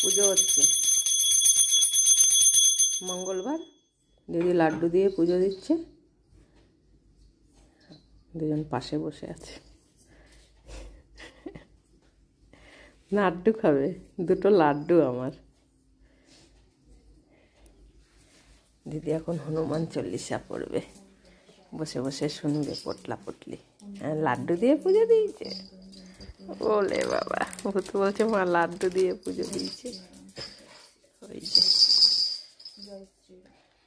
পুজো হচ্ছে মঙ্গলবার। দিদি লাড্ডু দিয়ে পুজো দিচ্ছে, দুজন পাশে বসে আছে। লাড্ডু খাবে, দুটো লাড্ডু আমার। দিদি এখন হনুমান চল্লিশা পড়বে, বসে বসে শুনবে পটলা পটলি। লাড্ডু দিয়ে পুজো দিয়েছে, বলে বাবা। ভূত বলছে মা লাড্ডু দিয়ে পুজো দিয়েছে। ওই যে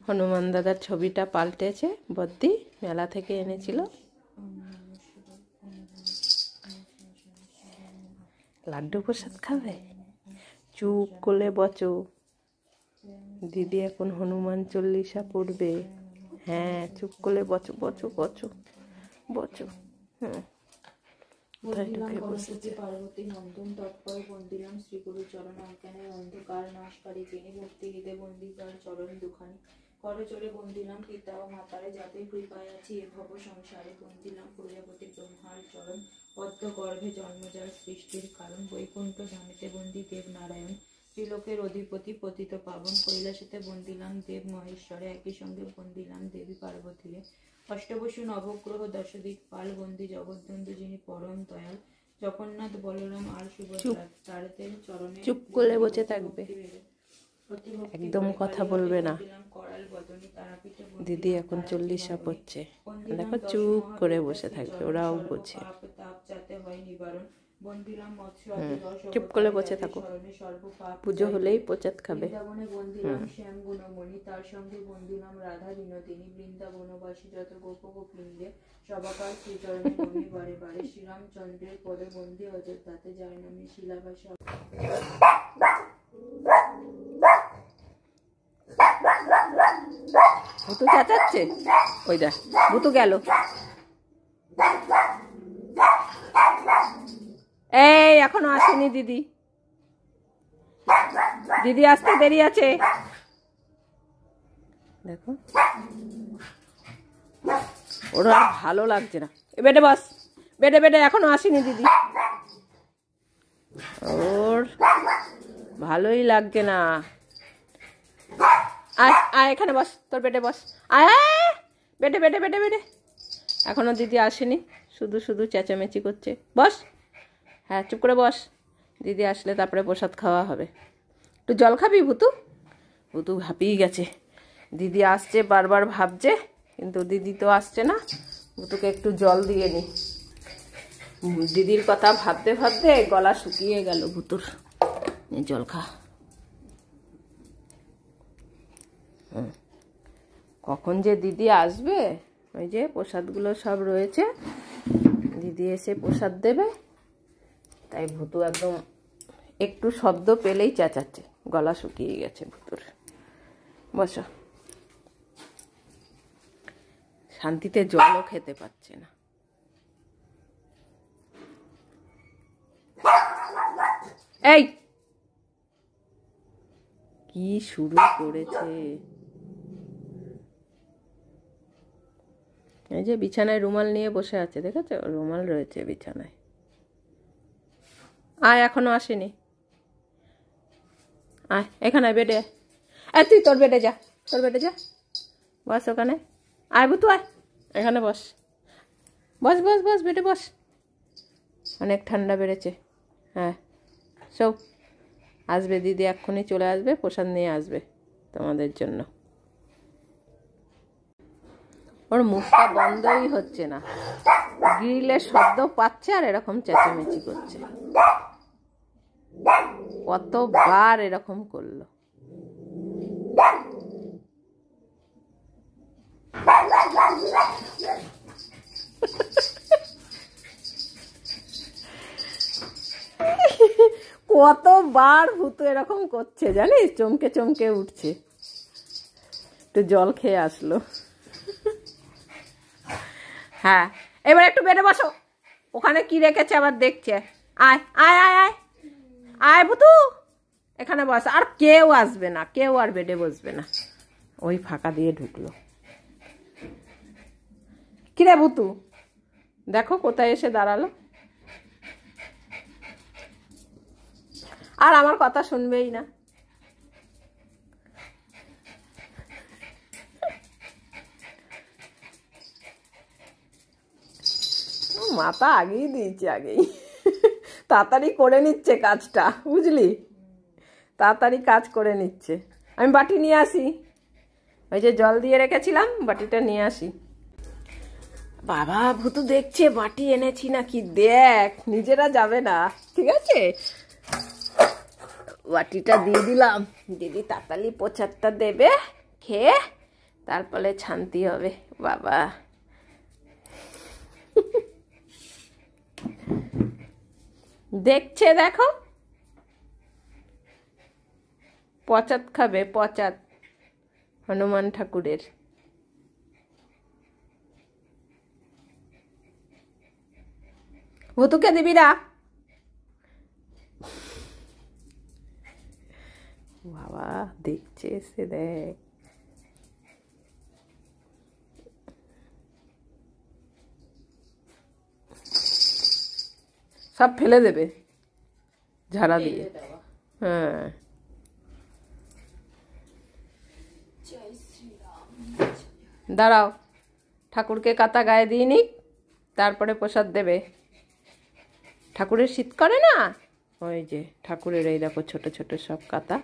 হনুমান দাদার ছবিটা পাল্টেছে, বদ্দি মেলা থেকে এনেছিল। লাড্ডু প্রসাদ খাবে, চুপ করে বচো। দিদি এখন হনুমান চল্লিশা পড়বে। হ্যাঁ, চুপ করে বচো বচো বচো বচো। পার্বতী নন্দন তৎপর বন্দিলাম শ্রী গুরু চরণ অজ্ঞানের অন্ধকার নাশকারী যিনি ভক্তি হৃদে বন্দি তার চরণ দুখানি করচরে বন্দিলাম পিতা ও মাতারে যাতে কৃপায় আছি এ ভব সংসারে বন্দিলাম প্রজাপতি ব্রহ্মার চরণ পদ্ম গর্ভে জন্মজার সৃষ্টির কারণ বৈকুণ্ঠ ধামেতে বন্দি দেব নারায়ণ ত্রিলোকের অধিপতি পতিত পাবন কৈলাসেতে বন্দিলাম দেব মহেশ্বরে একই সঙ্গে বন্দিলাম দেবী পার্বতীরে অষ্টবসু নবগ্রহ দশদিক পাল বন্দি জগৎবন্ধু যিনি পরম দয়াল জগন্নাথ বলরাম আর সুভদ্রা তাদের চরণে চুপ করে বসে থাকবে, একদম কথা বলবে না। দিদি এখন চল্লিশা পড়ছে, দেখো চুপ করে বসে থাকবে, ওরাও বোঝে। চুপ করে বসে থাকো, পুজো হলেই প্রসাদ খাবে। শ্যাম গুণমণি তার সঙ্গে বন্দিলাম রাধা বিনোদিনী বৃন্দাবনবাসী যত গোপ গোপিন্দে সবাকার শ্রীচরণে নমি বারে বারে শ্রীরামচন্দ্রের পদে বন্দি অযোধ্যাতে যায় নামে শিলাবাসা। ভুতু চেঁচাচ্ছে, ওই দেখ ভুতু গেল। এই এখনো আসেনি দিদি, দিদি আসতে দেরি আছে। দেখো ওরা ভালো লাগছে না। বেডে বস, বেডে বেডে, এখনো আসেনি দিদি, ওর ভালোই লাগছে না। আয় আয় এখানে বস, তোর বেডে বস, আয় বেডে বেডে বেডে বেডে। এখনো দিদি আসেনি, শুধু শুধু চেঁচামেচি করছে। বস, হ্যাঁ চুপ করে বস, দিদি আসলে তারপরে প্রসাদ খাওয়া হবে। একটু জল খাবি ভুতু? ভুতু হাঁপিয়ে গেছে, দিদি আসছে বারবার ভাবছে, কিন্তু দিদি তো আসছে না। ভুতুকে একটু জল দিয়ে নি, দিদির কথা ভাবতে ভাবতে গলা শুকিয়ে গেল ভুতুর। জল খা। কখন যে দিদি আসবে, ওই যে প্রসাদগুলো সব রয়েছে, দিদি এসে প্রসাদ দেবে। তাই ভুতু একদম একটু শব্দ পেলেই চেঁচাচ্ছে, গলা শুকিয়ে গেছে ভুতুর। বসো, শান্তিতে জলও খেতে পাচ্ছে না। এই কি শুরু করেছে! এই যে বিছানায় রুমাল নিয়ে বসে আছে, দেখেছো? রুমাল রয়েছে বিছানায়। আয়, এখনো আসেনি। আয় এখানে বেডে, তুই তোর বেডে যা, তোর বেডে যা, বস ওখানে। আয় ভুতু আয়, এখানে বস, বস বস বস, বেডে বস। অনেক ঠান্ডা বেড়েছে। হ্যাঁ সব আসবে দিদি, এক্ষুনি চলে আসবে, প্রসাদ নিয়ে আসবে তোমাদের জন্য। ওর মুখটা বন্ধই হচ্ছে না, গ্রিলের শব্দ পাচ্ছে আর এরকম চেঁচামেচি করছে। কতবার এরকম করলো। কতবার ভূত এরকম করছে জানিস, চমকে চমকে উঠছে। একটু জল খেয়ে আসলো। হ্যাঁ এবার একটু বেডে বসো, ওখানে কি রেখেছে আবার দেখছে। আয় আয় আয় আয় আয় ভুতু, এখানে বস। আর কেউ আসবে না, কেউ আর বেডে বসবে না। ওই ফাঁকা দিয়ে ঢুকলো। কিরে ভুতু, দেখো কোথায় এসে দাঁড়ালো। আর আমার কথা শুনবেই না। মাথা আগেই দিয়েছে, আগেই তাড়াতাড়ি করে নিচ্ছে কাজটা, বুঝলি, তাড়াতাড়ি কাজ করে নিচ্ছে। আমি বাটি নিয়ে আসি, ওই যে জল দিয়ে রেখেছিলাম, বাটিটা নিয়ে আসি। বাবা ভুতু দেখছে বাটি এনেছি নাকি, দেখ, নিজেরা যাবে না, ঠিক আছে। বাটিটা দিয়ে দিলাম, দিদি তাড়াতাড়ি প্রচারটা দেবে, খেয়ে তারপরে শান্তি হবে। বাবা দেখছে, দেখো, প্রচার খাবে, প্রচার হনুমান ঠাকুরের। ভুতুকে দিবি না? বাবা দেখছে, সে দেখ, সব ফেলে দেবে ঝাড়া দিয়ে। হ্যাঁ, দাঁড়াও, ঠাকুরকে কাতা গায়ে দিয়ে নিক, তারপরে প্রসাদ দেবে। ঠাকুরের শীত করে না, ওই যে ঠাকুরের এই দেখো ছোট ছোট সব কাতা।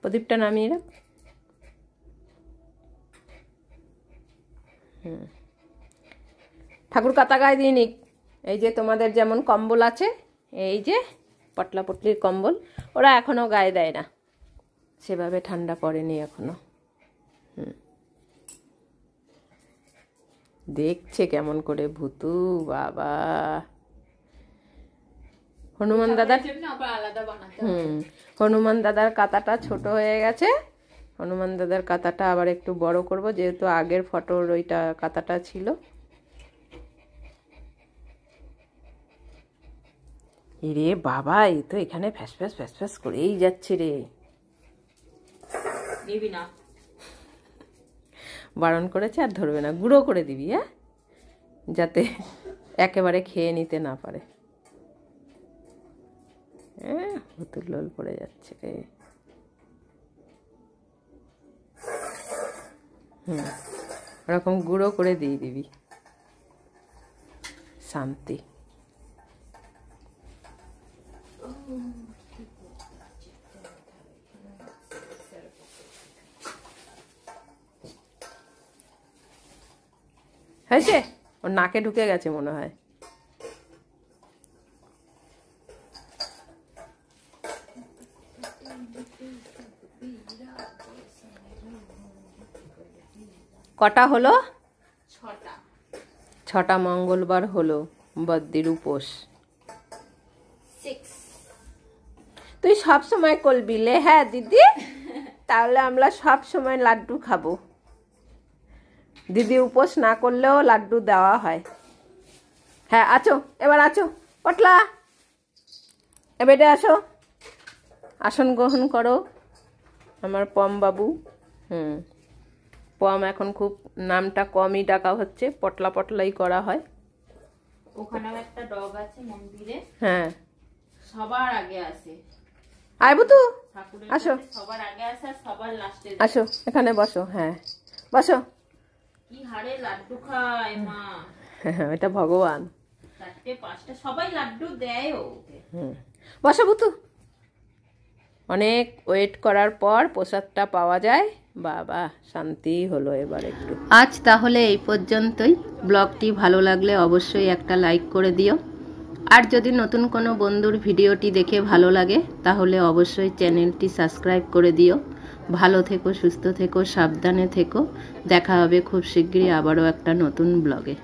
প্রদীপটা নামিয়ে রাখ। ঠাকুর কাতা গায়ে দিয়ে নিক। এই যে তোমাদের যেমন কম্বল আছে, এই যে পটলা পটলির কম্বল, ওরা এখনো গায়ে দেয় না, সেভাবে ঠান্ডা পড়েনি এখনো। দেখছে কেমন করে ভুতু, বাবা। হনুমান দাদার হনুমান দাদার কাতাটা ছোট হয়ে গেছে, হনুমান দাদার কাতাটা আবার একটু বড় করব, যেহেতু আগের ফটোর ওইটা কাতাটা ছিল। রে বাবা, এই তো এখানে ফ্যাস ফ্যাস ফ্যাস ফ্যাস করেই যাচ্ছে রে। দিবি না? বারণ করেছে, আর ধরবে না, গুঁড়ো করে দিবি, হ্যাঁ, যাতে একেবারে খেয়ে নিতে না পারে। হ্যাঁ, ভুতুর লোল পড়ে যাচ্ছে রে। ওরকম গুঁড়ো করে দিয়ে দিবি, শান্তি। হয়েছে, ওর নাকে ঢুকে গেছে মনে হয়। কটা হলো? 6টা। 6টা মঙ্গলবার হলো বদ্দির উপোস। 6। তুই সব সময় করবি লে? হ্যাঁ দিদি, তাহলে আমরা সব সময় লাড্ডু খাবো। দিদি উপোস না করলেও লাড্ডু দেওয়া হয়। হ্যাঁ, আছো, এবার আছো, পটলা, এবারে আসো, আসন গ্রহণ করো আমার পম বাবু। পম এখন খুব নামটা কমই ডাকা হচ্ছে, পটলা পটলাই করা হয়। ওখানেও একটা ডগ আছে মন্দিরে, হ্যাঁ, সবার আগে আসে। আয় বুতু, ঠাকুরের আসো, কাছে সবার আগে আসে আর সবার লাস্টে। আসো, এখানে বসো। হ্যাঁ, বসো। কি হারে লাড্ডু খায় মা, হ্যাঁ, এটা ভগবান। 4টে 5টা সবাই লাড্ডু দেয় ওকে। বসো বুতু। অনেক ওয়েট করার পর প্রসাদটা পাওয়া যায়, বাবা শান্তি হলো এবার একটু। আজ তাহলে এই পর্যন্তই। ব্লগটি ভালো লাগলে অবশ্যই একটা লাইক করে দিও, আর যদি নতুন কোনো বন্ধুর ভিডিওটি দেখে ভালো লাগে তাহলে অবশ্যই চ্যানেলটি সাবস্ক্রাইব করে দিও। ভালো থেকো, সুস্থ থেকো, সাবধানে থেকো। দেখা হবে খুব শিগগিরই আবারও একটা নতুন ব্লগে।